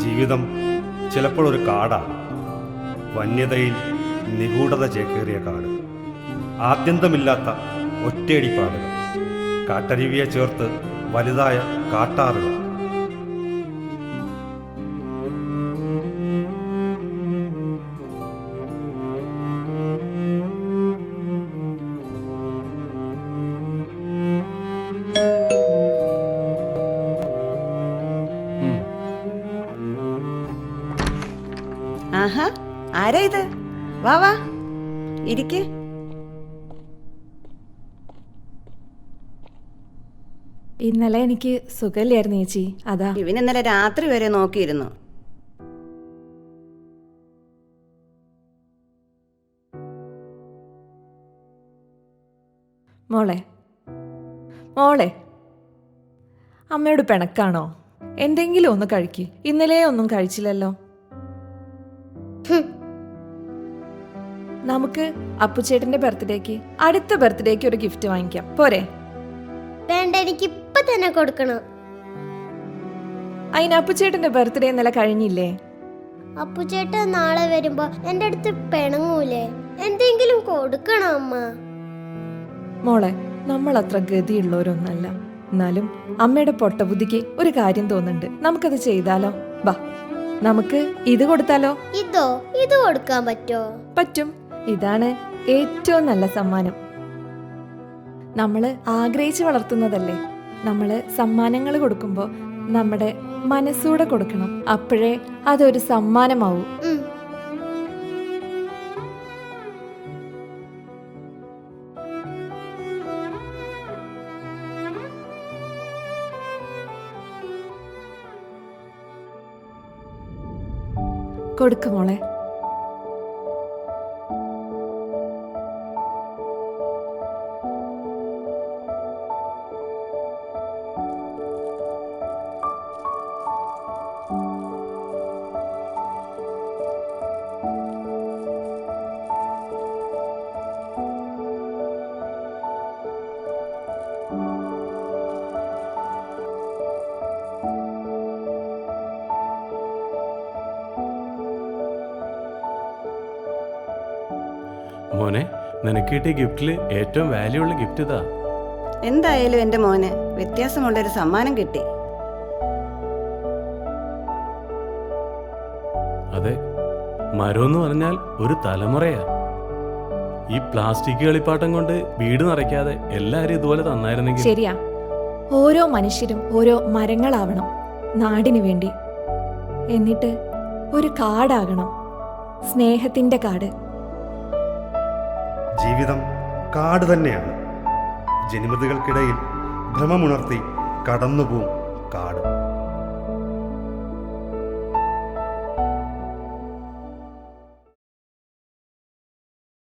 ജീവിതം ചിലപ്പോൾ ഒരു കാടാണ്. വന്യതയിൽ നിഗൂഢത ചേക്കേറിയ കാട്. ആദ്യന്തമില്ലാത്ത ഒറ്റയടിപ്പാടുകൾ, കാട്ടരുവിയെ ചേർത്ത് വലുതായ കാട്ടാറുകൾ. ആഹാ, ആരാ ഇത്? വാ വാ, ഇരിക്ക്. ഇന്നലെ എനിക്ക് സുഖമില്ലായിരുന്നു ചേച്ചി, അതാ. ഇവനിന്നലെ രാത്രി വരെ നോക്കിയിരുന്നു. മോളെ മോളെ അമ്മയോട് പിണക്കാണോ? എന്തെങ്കിലും ഒന്ന് കഴിക്ക്. ഇന്നലെ ഒന്നും കഴിച്ചില്ലല്ലോ. നമുക്ക് അപ്പുച്ചേട്ടന്റെ ബർത്ത്ഡേക്ക്, അടുത്ത ബർത്ത്ഡേക്ക് ഒരു ഗിഫ്റ്റ് വാങ്ങിക്കാം, പോരെ? വേണ്ട, എനിക്ക് ഇപ്പൊ തന്നെ കൊടുക്കണം. അതിന് അപ്പുച്ചേട്ടന്റെ ബർത്ത്ഡേ ഇന്നലെ കഴിഞ്ഞില്ലേ? അപ്പുചേട്ടൻ നാളെ വരുമ്പോ എന്റെ അടുത്ത് പിണങ്ങൂലേ? എന്തെങ്കിലും കൊടുക്കണം അമ്മ. മോളെ, നമ്മൾ അത്ര ഗതിയുള്ളവരൊന്നല്ല. എന്നാലും അമ്മയുടെ പൊട്ടബുദ്ധിക്ക് ഒരു കാര്യം തോന്നുന്നുണ്ട്. നമുക്കത് ചെയ്താലോ? ബാ, നമുക്ക് ഇത് കൊടുത്താലോ? ഇത് കൊടുക്കാൻ പറ്റോ? പറ്റും. ഇതാണ് ഏറ്റവും നല്ല സമ്മാനം. നമ്മള് ആഗ്രഹിച്ച് വളർത്തുന്നതല്ലേ. നമ്മള് സമ്മാനങ്ങൾ കൊടുക്കുമ്പോ നമ്മുടെ മനസ്സൂടെ കൊടുക്കണം. അപ്പോഴേ അതൊരു സമ്മാനമാവൂ. കൊടുക്ക് മോളെ. മോനെ, നിനക്ക് കിട്ടിയ ഗിഫ്റ്റില് ഏറ്റവും വാല്യൂ ഉള്ള ഗിഫ്റ്റ് ഇതാ. എന്തായാലും എൻ്റെ മോന് വ്യത്യാസമുള്ളൊരു സമ്മാനം കിട്ടി. അതെ, മരം എന്ന് പറഞ്ഞാൽ ഒരു തലമുറയാ. ഈ പ്ലാസ്റ്റിക് കളിപ്പാട്ടം കൊണ്ട് വീട് നിറയ്ക്കാതെ എല്ലാരും ഇതുപോലെ തന്നായിരുന്നെങ്കിൽ. ശരിയാ, ഓരോ മനുഷ്യരും ഓരോ മരങ്ങളാവണം നാടിനു വേണ്ടി. എന്നിട്ട് ഒരു കാടാകണം, സ്നേഹത്തിന്റെ കാട്. ജീവിതം കാട് തന്നെയാണ്. ജനിമൃതികൾക്കിടയിൽ ഭ്രമമുണർത്തി കടന്നുപോകും